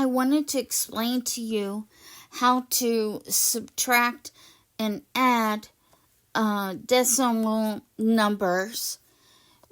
I wanted to explain to you how to subtract and add decimal numbers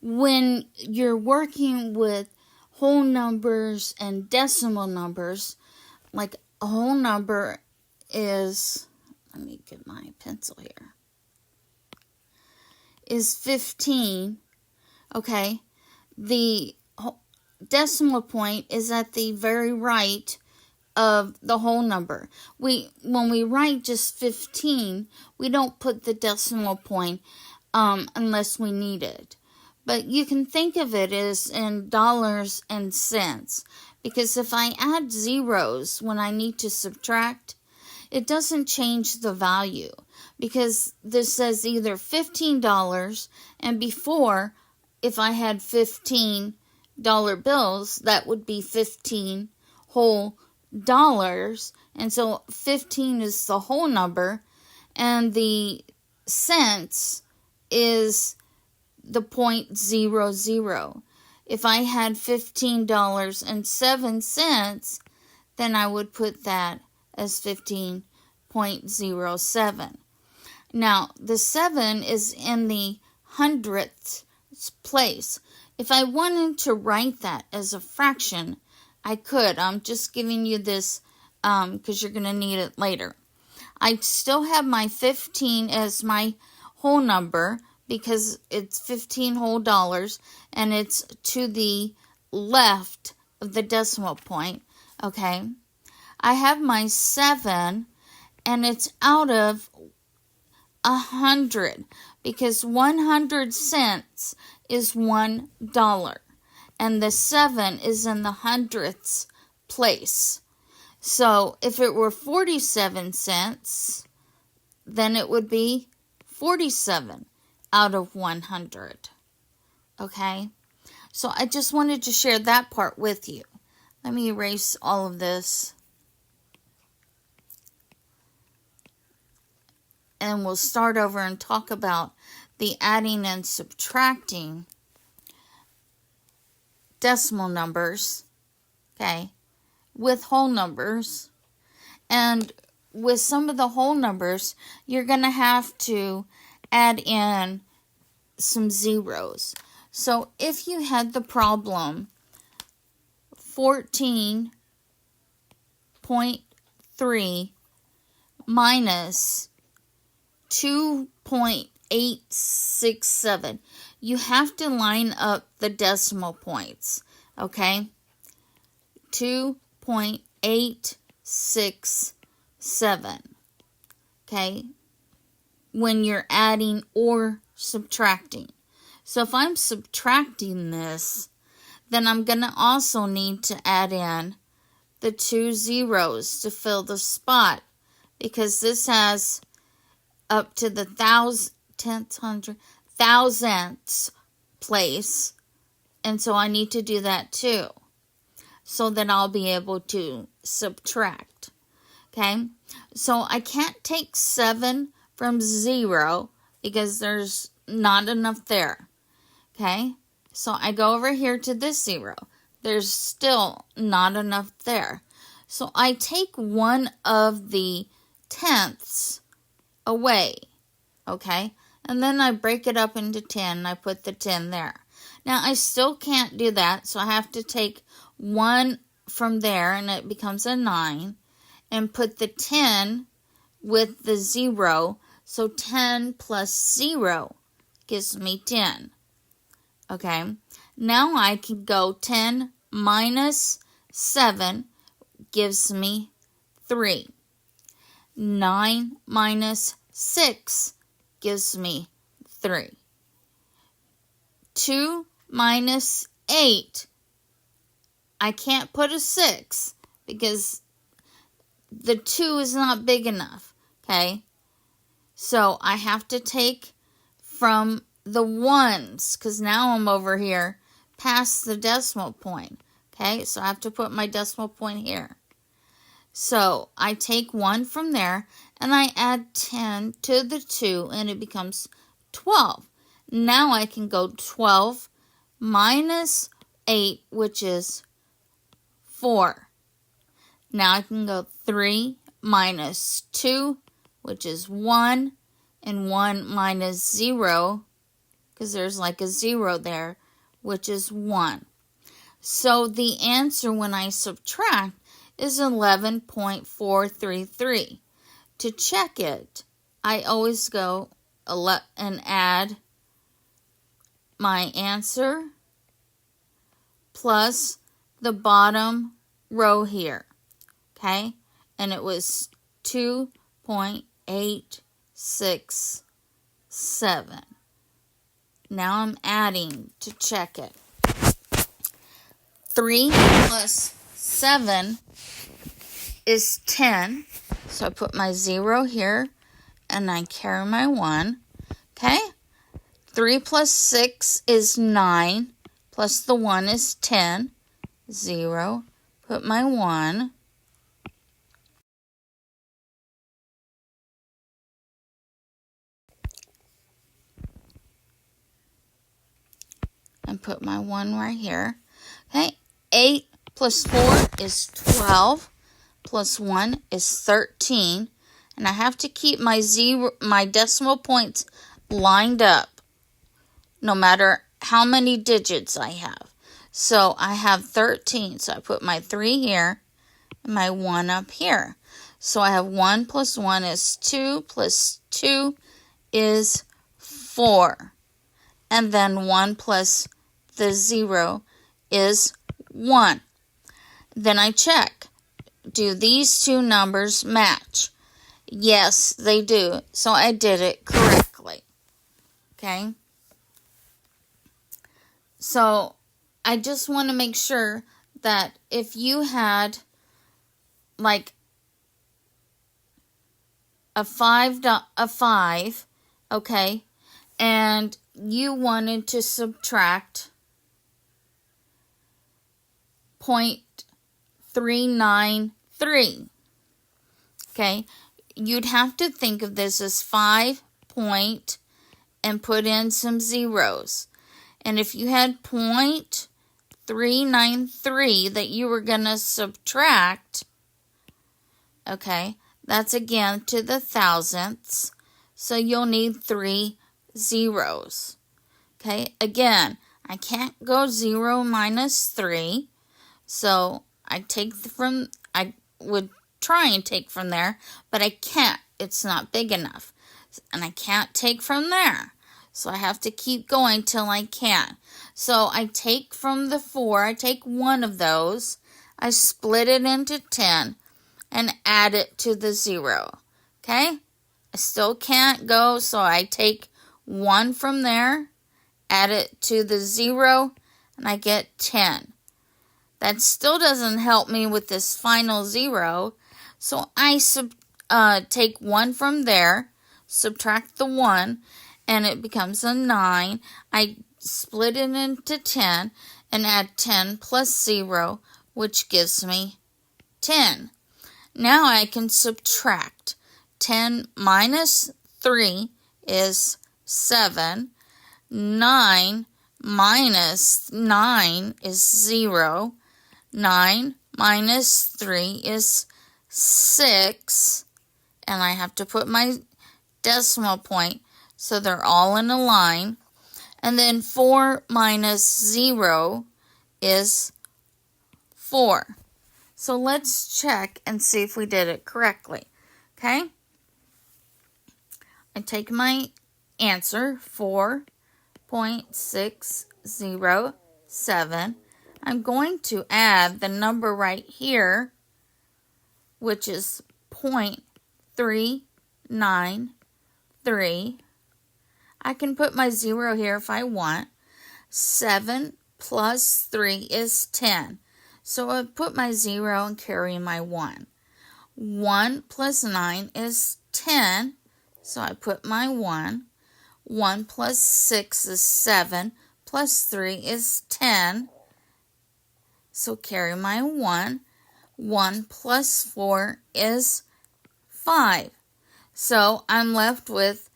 when you're working with whole numbers and decimal numbers. Like a whole number is, let me get my pencil here, is 15, okay? The decimal point is at the very right of the whole number. When we write just 15, we don't put the decimal point unless we need it. But you can think of it as in dollars and cents, because if I add zeros when I need to subtract, it doesn't change the value, because this says either $15, and before, if I had $15 bills, that would be 15 whole dollars, and so 15 is the whole number, and the cents is the 0.00. If I had $15.07, then I would put that as 15.07. Now, the 7 is in the hundredths place. If I wanted to write that as a fraction, I could. I'm just giving you this because you're going to need it later. I still have my 15 as my whole number because it's 15 whole dollars and it's to the left of the decimal point, okay? I have my 7 and it's out of 100 because 100 cents is $1. And the 7 is in the hundredths place. So if it were 47 cents, then it would be 47 out of 100. Okay? So I just wanted to share that part with you. Let me erase all of this. And we'll start over and talk about the adding and subtracting decimal numbers, okay, with whole numbers. And with some of the whole numbers, you're going to have to add in some zeros. So if you had the problem 14.3 minus 2.867, you have to line up the decimal points, okay? 2.867, okay? When you're adding or subtracting. So if I'm subtracting this, then I'm going to also need to add in the 2 zeros to fill the spot, because this has up to the thousandths place, and so I need to do that too, so that I'll be able to subtract. Okay, so I can't take 7 from 0 because there's not enough there. Okay, so I go over here to this 0. There's still not enough there. So I take one of the tenths away. Okay, and then I break it up into 10 and I put the 10 there. Now I still can't do that, so I have to take 1 from there and it becomes a 9 and put the 10 with the 0. So 10 plus 0 gives me 10. Okay, now I can go 10 minus 7 gives me 3. 9 minus 6 gives me 3. 2 minus 8, I can't put a 6 because the 2 is not big enough, okay? So I have to take from the ones, because now I'm over here past the decimal point, okay? So I have to put my decimal point here. So I take 1 from there and I add 10 to the 2 and it becomes 12. Now I can go 12 minus 8, which is 4. Now I can go 3 minus 2, which is 1, and 1 minus 0, because there's like a 0 there, which is 1. So the answer when I subtract is 11.433. To check it, I always go and add my answer plus the bottom row here, okay? And it was 2.867. Now I'm adding to check it. 3 plus 7 is 10. So I put my 0 here, and I carry my 1. Okay? 3 plus 6 is 9, plus the 1 is 10. 0. Put my 1. And put my 1 right here. Okay? 8 plus 4 is 12. Plus 1 is 13. And I have to keep my decimal points lined up, no matter how many digits I have. So I have 13. So I put my 3 here and my 1 up here. So I have 1 plus 1 is 2, plus 2 is 4. And then 1 plus the 0 is 1. Then I check. Do these two numbers match? Yes, they do. So I did it correctly. Okay? So I just want to make sure that if you had like a 5, okay, and you wanted to subtract 0.393, okay, you'd have to think of this as 5 point and put in some zeros. And if you had 0.393 that you were going to subtract, okay, that's again to the thousandths. So you'll need 3 zeros. Okay, again, I can't go 0 minus 3. So I would try and take from there, but I can't. It's not big enough. And I can't take from there. So I have to keep going till I can. So I take from the 4, I take one of those, I split it into 10, and add it to the 0. Okay? I still can't go, so I take 1 from there, add it to the 0, and I get 10. That still doesn't help me with this final 0, so I take 1 from there, subtract the 1, and it becomes a 9. I split it into 10 and add 10 plus 0, which gives me 10. Now I can subtract. 10 minus 3 is 7. 9 minus 9 is 0. 9 minus 3 is 6. And I have to put my decimal point so they're all in a line. And then 4 minus 0 is 4. So let's check and see if we did it correctly. Okay? I take my answer, 4.607. I'm going to add the number right here, which is 0.393. I can put my 0 here if I want. 7 plus 3 is 10. So I put my 0 and carry my 1. 1 plus 9 is 10. So I put my 1. 1 plus 6 is 7. Plus 3 is 10. So carry my 1. 1 plus 4 is 5. So I'm left with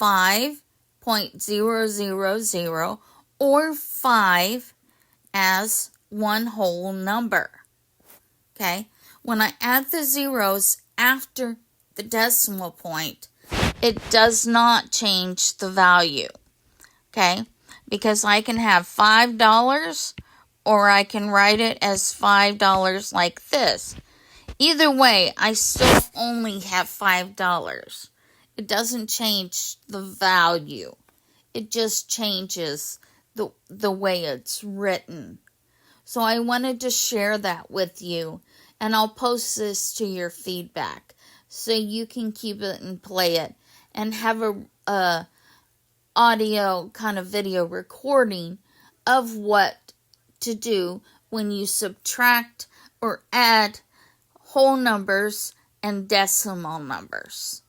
5.000 or 5 as one whole number. Okay? when I add the zeros after the decimal point, it does not change the value, okay? Because I can have $5 or I can write it as $5 like this. Either way, I still only have $5. It doesn't change the value. It just changes the way it's written. So I wanted to share that with you, and I'll post this to your feedback so you can keep it and play it and have a audio kind of video recording of what to do when you subtract or add whole numbers and decimal numbers.